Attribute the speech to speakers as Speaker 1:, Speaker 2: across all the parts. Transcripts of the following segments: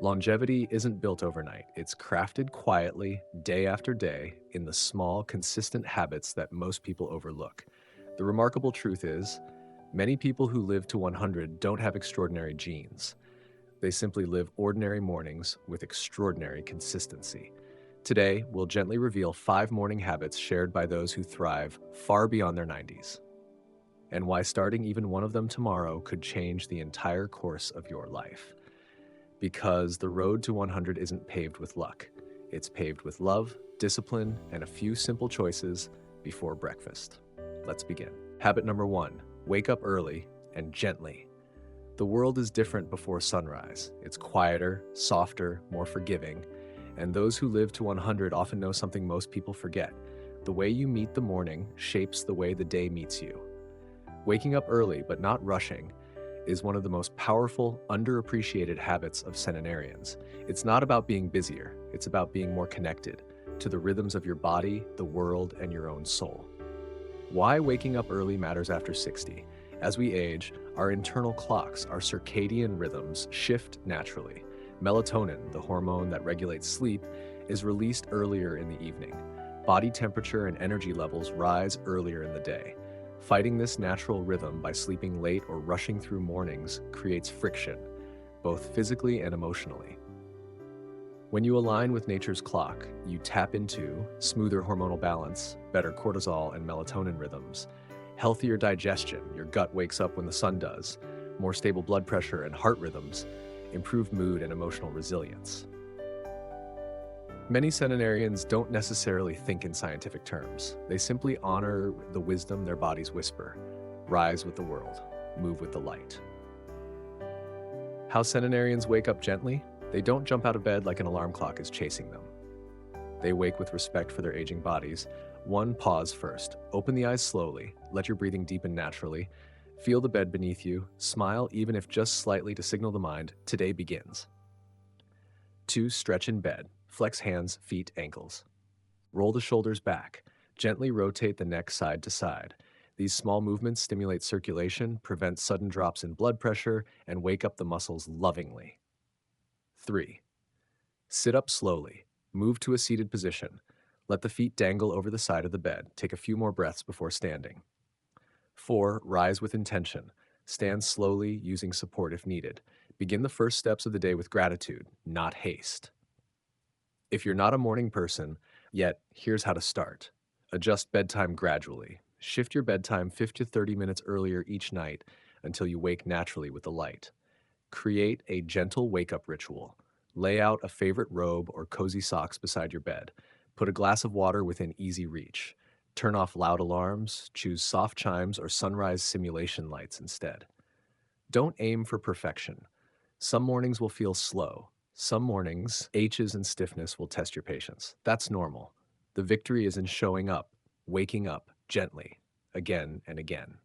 Speaker 1: Longevity isn't built overnight. It's crafted quietly, day after day, in the small, consistent habits that most people overlook. The remarkable truth is, many people who live to 100 don't have extraordinary genes. They simply live ordinary mornings with extraordinary consistency. Today, we'll gently reveal 5 morning habits shared by those who thrive far beyond their 90s, and why starting even one of them tomorrow could change the entire course of your life. Because the road to 100 isn't paved with luck. It's paved with love, discipline, and a few simple choices before breakfast. Let's begin. Habit number 1, wake up early and gently. The world is different before sunrise. It's quieter, softer, more forgiving, and those who live to 100 often know something most people forget. The way you meet the morning shapes the way the day meets you. Waking up early, but not rushing, is one of the most powerful, underappreciated habits of centenarians. It's not about being busier, it's about being more connected to the rhythms of your body, the world, and your own soul. Why waking up early matters after 60. As we age, our internal clocks, our circadian rhythms, shift naturally. Melatonin, the hormone that regulates sleep, is released earlier in the evening. Body temperature and energy levels rise earlier in the day. Fighting this natural rhythm by sleeping late or rushing through mornings creates friction, both physically and emotionally. When you align with nature's clock, you tap into smoother hormonal balance, better cortisol and melatonin rhythms, healthier digestion, your gut wakes up when the sun does, more stable blood pressure and heart rhythms, improved mood and emotional resilience. Many centenarians don't necessarily think in scientific terms. They simply honor the wisdom their bodies whisper. Rise with the world, move with the light. How centenarians wake up gently? They don't jump out of bed like an alarm clock is chasing them. They wake with respect for their aging bodies. One, pause first. Open the eyes slowly. Let your breathing deepen naturally. Feel the bed beneath you. Smile, even if just slightly, to signal the mind, today begins. 2, stretch in bed. Flex hands, feet, ankles. Roll the shoulders back. Gently rotate the neck side to side. These small movements stimulate circulation, prevent sudden drops in blood pressure, and wake up the muscles lovingly. 3, sit up slowly. Move to a seated position. Let the feet dangle over the side of the bed. Take a few more breaths before standing. 4, rise with intention. Stand slowly, using support if needed. Begin the first steps of the day with gratitude, not haste. If you're not a morning person, yet here's how to start. Adjust bedtime gradually. Shift your bedtime 50 to 30 minutes earlier each night until you wake naturally with the light. Create a gentle wake-up ritual. Lay out a favorite robe or cozy socks beside your bed. Put a glass of water within easy reach. Turn off loud alarms, choose soft chimes or sunrise simulation lights instead. Don't aim for perfection. Some mornings will feel slow. Some mornings, aches and stiffness will test your patience. That's normal. The victory is in showing up, waking up gently, again and again.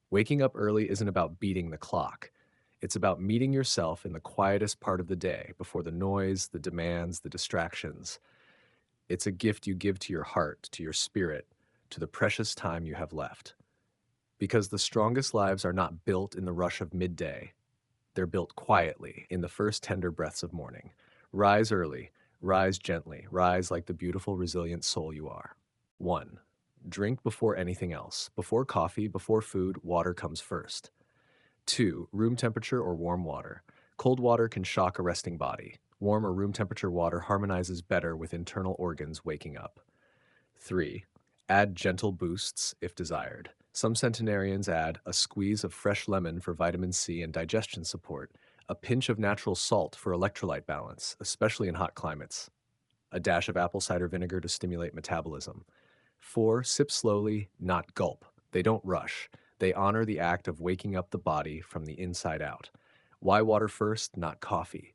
Speaker 1: Waking up early isn't about beating the clock. It's about meeting yourself in the quietest part of the day before the noise, the demands, the distractions. It's a gift you give to your heart, to your spirit, to the precious time you have left. Because the strongest lives are not built in the rush of midday. They're built quietly in the first tender breaths of morning. Rise early, rise gently, rise like the beautiful, resilient soul you are. 1, drink before anything else. Before coffee, before food, water comes first. 2, room temperature or warm water. Cold water can shock a resting body. Warm or room temperature water harmonizes better with internal organs waking up. 3, add gentle boosts if desired. Some centenarians add a squeeze of fresh lemon for vitamin C and digestion support, a pinch of natural salt for electrolyte balance, especially in hot climates, a dash of apple cider vinegar to stimulate metabolism. 4, sip slowly, not gulp. They don't rush. They honor the act of waking up the body from the inside out. Why water first, not coffee?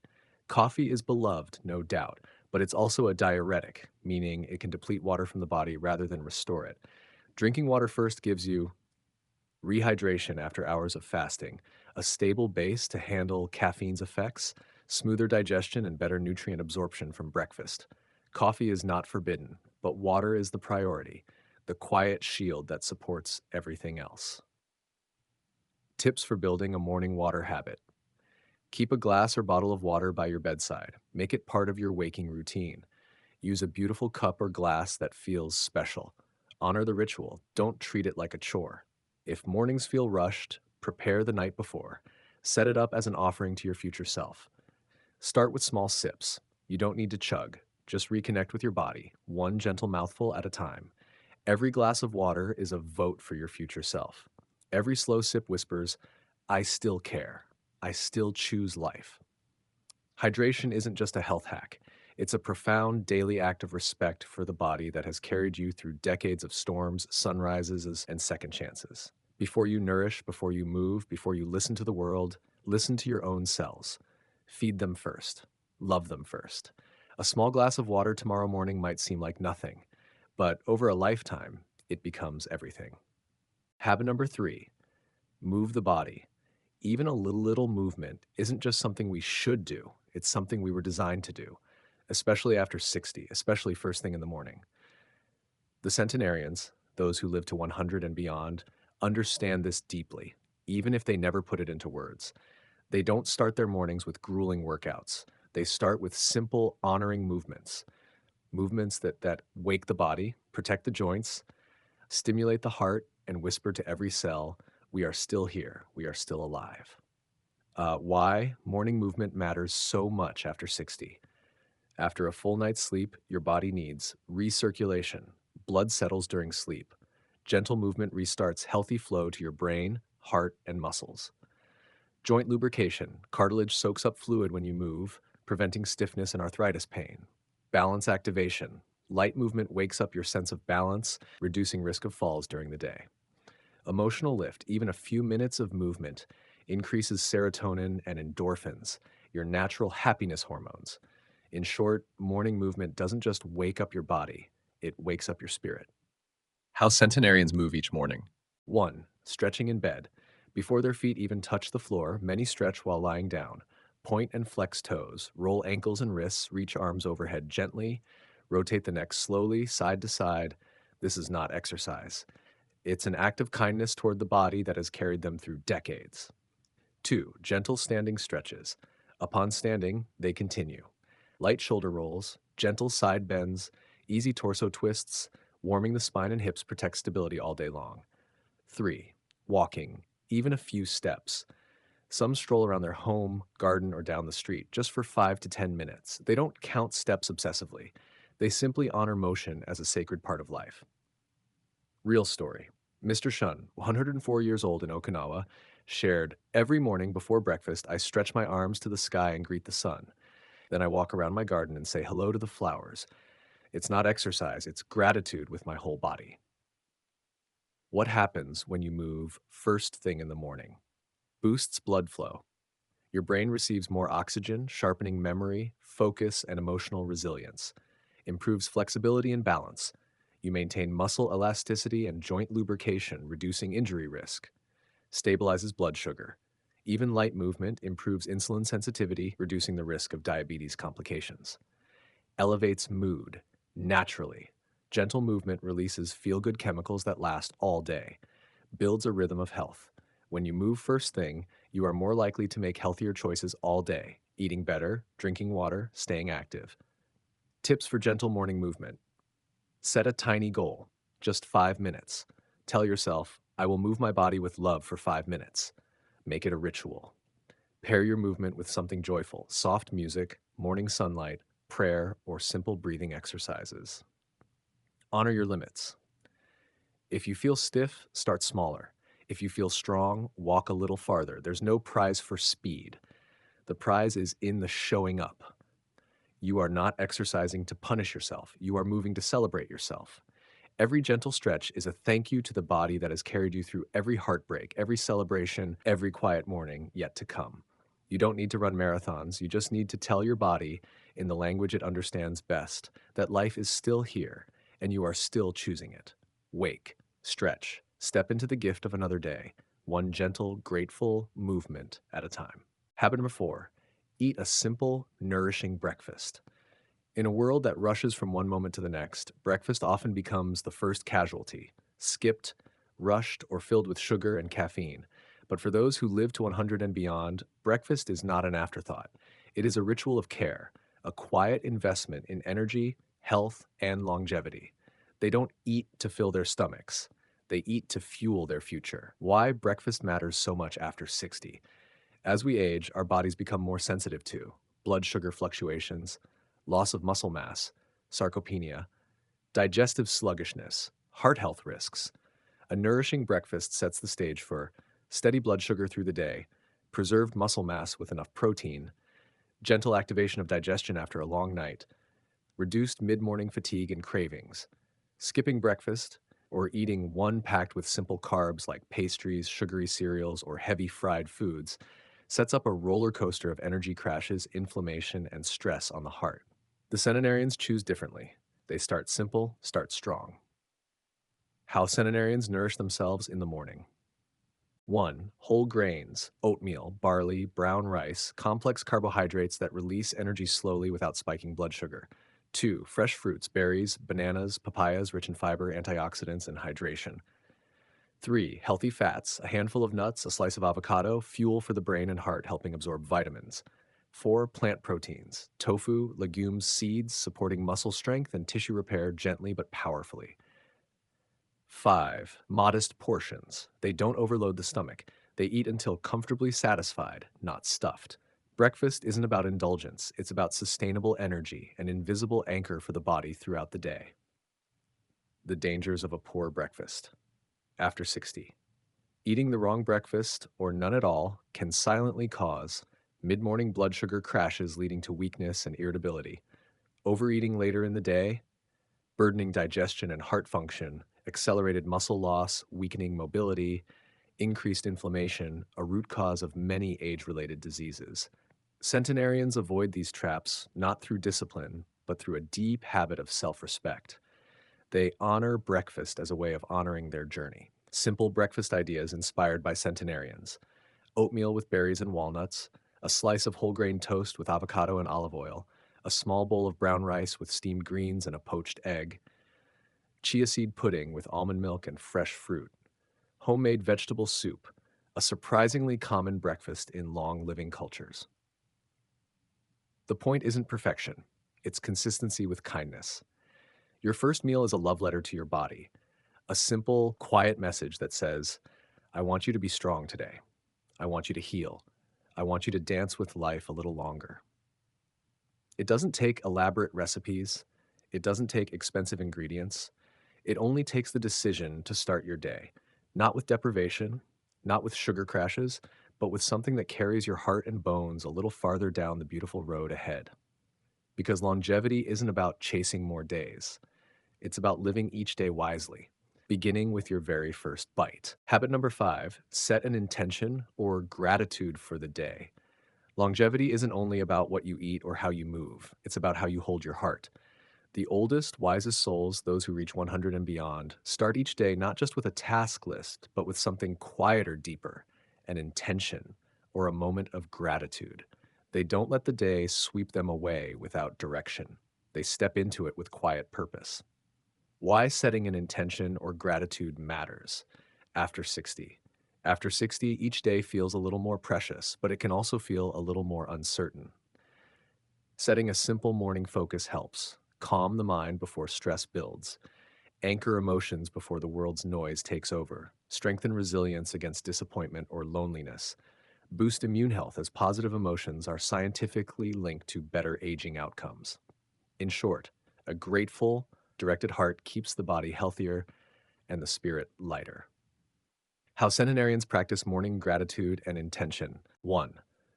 Speaker 1: Coffee is beloved, no doubt, but it's also a diuretic, meaning it can deplete water from the body rather than restore it. Drinking water first gives you rehydration after hours of fasting, a stable base to handle caffeine's effects, smoother digestion, and better nutrient absorption from breakfast. Coffee is not forbidden, but water is the priority, the quiet shield that supports everything else. Tips for building a morning water habit. Keep a glass or bottle of water by your bedside. Make it part of your waking routine. Use a beautiful cup or glass that feels special. Honor the ritual. Don't treat it like a chore. If mornings feel rushed, prepare the night before. Set it up as an offering to your future self. Start with small sips. You don't need to chug. Just reconnect with your body, one gentle mouthful at a time. Every glass of water is a vote for your future self. Every slow sip whispers, I still care. I still choose life. Hydration isn't just a health hack. It's a profound daily act of respect for the body that has carried you through decades of storms, sunrises, and second chances. Before you nourish, before you move, before you listen to the world, listen to your own cells. Feed them first. Love them first. A small glass of water tomorrow morning might seem like nothing, but over a lifetime, it becomes everything. Habit number 3, move the body. Even a little movement isn't just something we should do, it's something we were designed to do, especially after 60, especially first thing in the morning. The centenarians, those who live to 100 and beyond, understand this deeply, even if they never put it into words. They don't start their mornings with grueling workouts. They start with simple, honoring movements, movements that wake the body, protect the joints, stimulate the heart, and whisper to every cell, we are still here, we are still alive. Why morning movement matters so much after 60. After a full night's sleep, your body needs recirculation. Blood settles during sleep. Gentle movement restarts healthy flow to your brain, heart, and muscles. Joint lubrication. Cartilage soaks up fluid when you move, preventing stiffness and arthritis pain. Balance activation. Light movement wakes up your sense of balance, reducing risk of falls during the day. Emotional lift. Even a few minutes of movement increases serotonin and endorphins, your natural happiness hormones. In short, morning movement doesn't just wake up your body, it wakes up your spirit. How centenarians move each morning. 1. Stretching in bed. Before their feet even touch the floor, many stretch while lying down. Point and flex toes, roll ankles and wrists, reach arms overhead gently, rotate the neck slowly, side to side. This is not exercise. It's an act of kindness toward the body that has carried them through decades. 2. Gentle standing stretches. Upon standing, they continue. Light shoulder rolls, gentle side bends, easy torso twists, warming the spine and hips protect stability all day long. 3. Walking, even a few steps. Some stroll around their home, garden, or down the street just for 5 to 10 minutes. They don't count steps obsessively. They simply honor motion as a sacred part of life. Real story. Mr. Shun, 104 years old in Okinawa, shared, every morning before breakfast, I stretch my arms to the sky and greet the sun. Then I walk around my garden and say hello to the flowers. It's not exercise, it's gratitude with my whole body. What happens when you move first thing in the morning? Boosts blood flow. Your brain receives more oxygen, sharpening memory, focus, and emotional resilience. Improves flexibility and balance. You maintain muscle elasticity and joint lubrication, reducing injury risk. Stabilizes blood sugar. Even light movement improves insulin sensitivity, reducing the risk of diabetes complications. Elevates mood naturally. Gentle movement releases feel-good chemicals that last all day. Builds a rhythm of health. When you move first thing, you are more likely to make healthier choices all day, eating better, drinking water, staying active. Tips for gentle morning movement. Set a tiny goal, just 5 minutes. Tell yourself, I will move my body with love for 5 minutes. Make it a ritual. Pair your movement with something joyful, soft music, morning sunlight, prayer, or simple breathing exercises. Honor your limits. If you feel stiff, start smaller. If you feel strong, walk a little farther. There's no prize for speed. The prize is in the showing up. You are not exercising to punish yourself. You are moving to celebrate yourself. Every gentle stretch is a thank you to the body that has carried you through every heartbreak, every celebration, every quiet morning yet to come. You don't need to run marathons. You just need to tell your body, in the language it understands best, that life is still here and you are still choosing it. Wake, stretch, step into the gift of another day, one gentle, grateful movement at a time. Habit number 4, eat a simple, nourishing breakfast. In a world that rushes from one moment to the next, breakfast often becomes the first casualty, skipped, rushed, or filled with sugar and caffeine. But for those who live to 100 and beyond, breakfast is not an afterthought. It is a ritual of care, a quiet investment in energy, health, and longevity. They don't eat to fill their stomachs. They eat to fuel their future. Why breakfast matters so much after 60. As we age, our bodies become more sensitive to blood sugar fluctuations, loss of muscle mass, sarcopenia, digestive sluggishness, heart health risks. A nourishing breakfast sets the stage for steady blood sugar through the day, preserved muscle mass with enough protein, gentle activation of digestion after a long night, reduced mid morning fatigue and cravings. Skipping breakfast or eating one packed with simple carbs like pastries, sugary cereals, or heavy fried foods sets up a roller coaster of energy crashes, inflammation, and stress on the heart. The centenarians choose differently. They start simple, start strong. How centenarians nourish themselves in the morning. 1. Whole grains, oatmeal, barley, brown rice, complex carbohydrates that release energy slowly without spiking blood sugar. 2. Fresh fruits, berries, bananas, papayas rich in fiber, antioxidants, and hydration. 3. Healthy fats, a handful of nuts, a slice of avocado, fuel for the brain and heart, helping absorb vitamins. 4. Plant proteins, tofu, legumes, seeds, supporting muscle strength and tissue repair gently but powerfully. 5. Modest portions. They don't overload the stomach. They eat until comfortably satisfied, not stuffed. Breakfast isn't about indulgence, it's about sustainable energy, an invisible anchor for the body throughout the day. The dangers of a poor breakfast. After 60. Eating the wrong breakfast, or none at all, can silently cause mid morning blood sugar crashes leading to weakness and irritability, overeating later in the day, burdening digestion and heart function, accelerated muscle loss, weakening mobility, increased inflammation, a root cause of many age related diseases. Centenarians avoid these traps not through discipline, but through a deep habit of self respect. They honor breakfast as a way of honoring their journey. Simple breakfast ideas inspired by centenarians: oatmeal with berries and walnuts, a slice of whole grain toast with avocado and olive oil, a small bowl of brown rice with steamed greens and a poached egg, chia seed pudding with almond milk and fresh fruit, homemade vegetable soup, a surprisingly common breakfast in long living cultures. The point isn't perfection, it's consistency with kindness. Your first meal is a love letter to your body, a simple, quiet message that says, I want you to be strong today. I want you to heal. I want you to dance with life a little longer. It doesn't take elaborate recipes. It doesn't take expensive ingredients. It only takes the decision to start your day, not with deprivation, not with sugar crashes, but with something that carries your heart and bones a little farther down the beautiful road ahead. Because longevity isn't about chasing more days. It's about living each day wisely, beginning with your very first bite. Habit number 5, set an intention or gratitude for the day. Longevity isn't only about what you eat or how you move, it's about how you hold your heart. The oldest, wisest souls, those who reach 100 and beyond, start each day not just with a task list, but with something quieter, deeper, an intention or a moment of gratitude. They don't let the day sweep them away without direction. They step into it with quiet purpose. Why setting an intention or gratitude matters. After 60. After 60, each day feels a little more precious, but it can also feel a little more uncertain. Setting a simple morning focus helps. Calm the mind before stress builds. Anchor emotions before the world's noise takes over. Strengthen resilience against disappointment or loneliness. Boost immune health as positive emotions are scientifically linked to better aging outcomes. In short, a grateful, directed heart keeps the body healthier and the spirit lighter. How centenarians practice morning gratitude and intention. 1.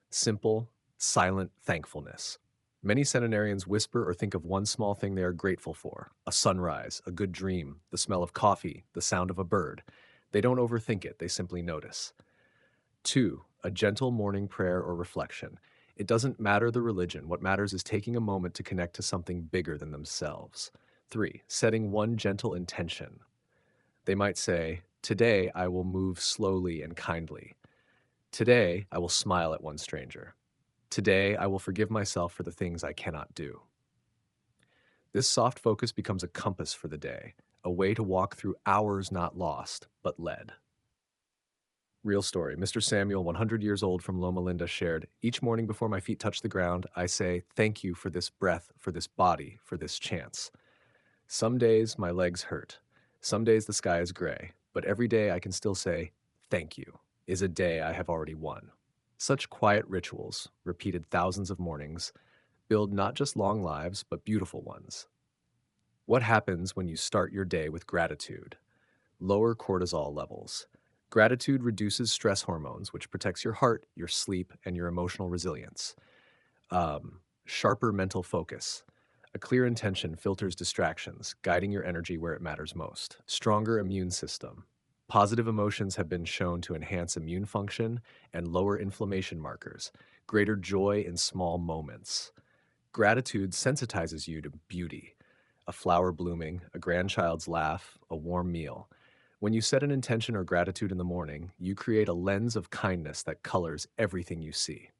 Speaker 1: Simple, silent thankfulness. Many centenarians whisper or think of one small thing they are grateful for: a sunrise, a good dream, the smell of coffee, the sound of a bird. They don't overthink it, they simply notice. 2. A gentle morning prayer or reflection. It doesn't matter the religion, what matters is taking a moment to connect to something bigger than themselves. 3. Setting one gentle intention. They might say, today I will move slowly and kindly. Today I will smile at one stranger. Today I will forgive myself for the things I cannot do. This soft focus becomes a compass for the day, a way to walk through hours not lost, but led. Real story. Mr. Samuel, 100 years old from Loma Linda, shared, "Each morning before my feet touch the ground, I say, thank you for this breath, for this body, for this chance. Some days my legs hurt. Some days the sky is gray. But every day I can still say, thank you, is a day I have already won." Such quiet rituals, repeated thousands of mornings, build not just long lives, but beautiful ones. What happens when you start your day with gratitude? Lower cortisol levels. Gratitude reduces stress hormones, which protects your heart, your sleep, and your emotional resilience. Sharper mental focus. A clear intention filters distractions, guiding your energy where it matters most. Stronger immune system. Positive emotions have been shown to enhance immune function and lower inflammation markers. Greater joy in small moments. Gratitude sensitizes you to beauty. A flower blooming, a grandchild's laugh, a warm meal. When you set an intention or gratitude in the morning, you create a lens of kindness that colors everything you see.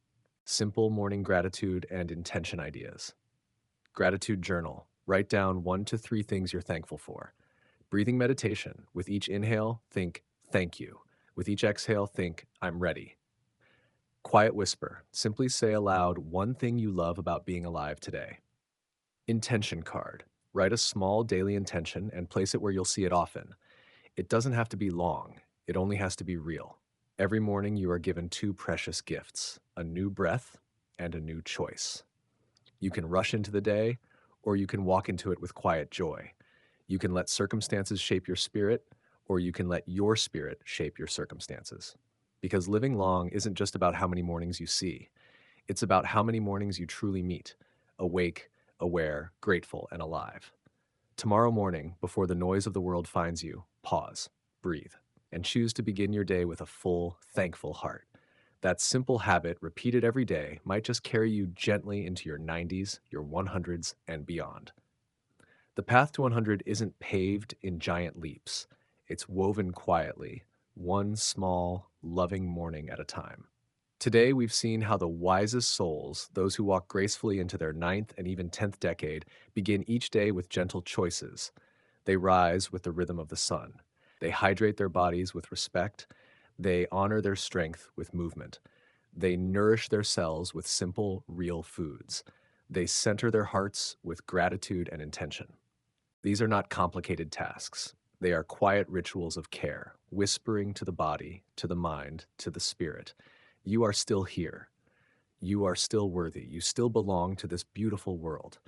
Speaker 1: Simple morning gratitude and intention ideas. Gratitude journal. Write down 1 to 3 things you're thankful for. Breathing meditation. With each inhale, think, thank you. With each exhale, think, I'm ready. Quiet whisper. Simply say aloud one thing you love about being alive today. Intention card. Write a small daily intention and place it where you'll see it often. It doesn't have to be long, it only has to be real. Every morning, you are given two precious gifts: a new breath and a new choice. You can rush into the day, or you can walk into it with quiet joy. You can let circumstances shape your spirit, or you can let your spirit shape your circumstances. Because living long isn't just about how many mornings you see, it's about how many mornings you truly meet, awake, aware, grateful, and alive. Tomorrow morning, before the noise of the world finds you, pause, breathe, and choose to begin your day with a full, thankful heart. That simple habit, repeated every day, might just carry you gently into your 90s, your 100s, and beyond. The path to 100 isn't paved in giant leaps, it's woven quietly, one small, loving morning at a time. Today, we've seen how the wisest souls, those who walk gracefully into their ninth and even 10th decade, begin each day with gentle choices. They rise with the rhythm of the sun. They hydrate their bodies with respect. They honor their strength with movement. They nourish their cells with simple, real foods. They center their hearts with gratitude and intention. These are not complicated tasks. They are quiet rituals of care, whispering to the body, to the mind, to the spirit. You are still here. You are still worthy. You still belong to this beautiful world.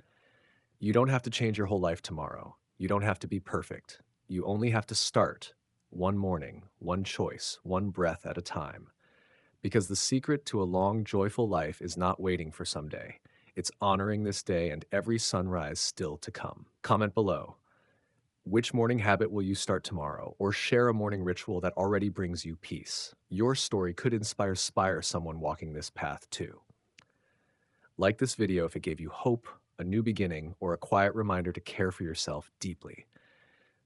Speaker 1: You don't have to change your whole life tomorrow. You don't have to be perfect. You only have to start one morning, one choice, one breath at a time. Because the secret to a long, joyful life is not waiting for someday. It's honoring this day and every sunrise still to come. Comment below. Which morning habit will you start tomorrow? Or share a morning ritual that already brings you peace. Your story could inspire someone walking this path too. Like this video if it gave you hope, a new beginning, or a quiet reminder to care for yourself deeply.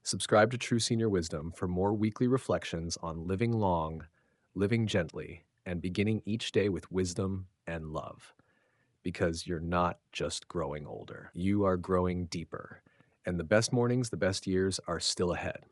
Speaker 1: Subscribe to True Senior Wisdom for more weekly reflections on living long, living gently, and beginning each day with wisdom and love. Because you're not just growing older, you are growing deeper. And the best mornings, the best years are still ahead.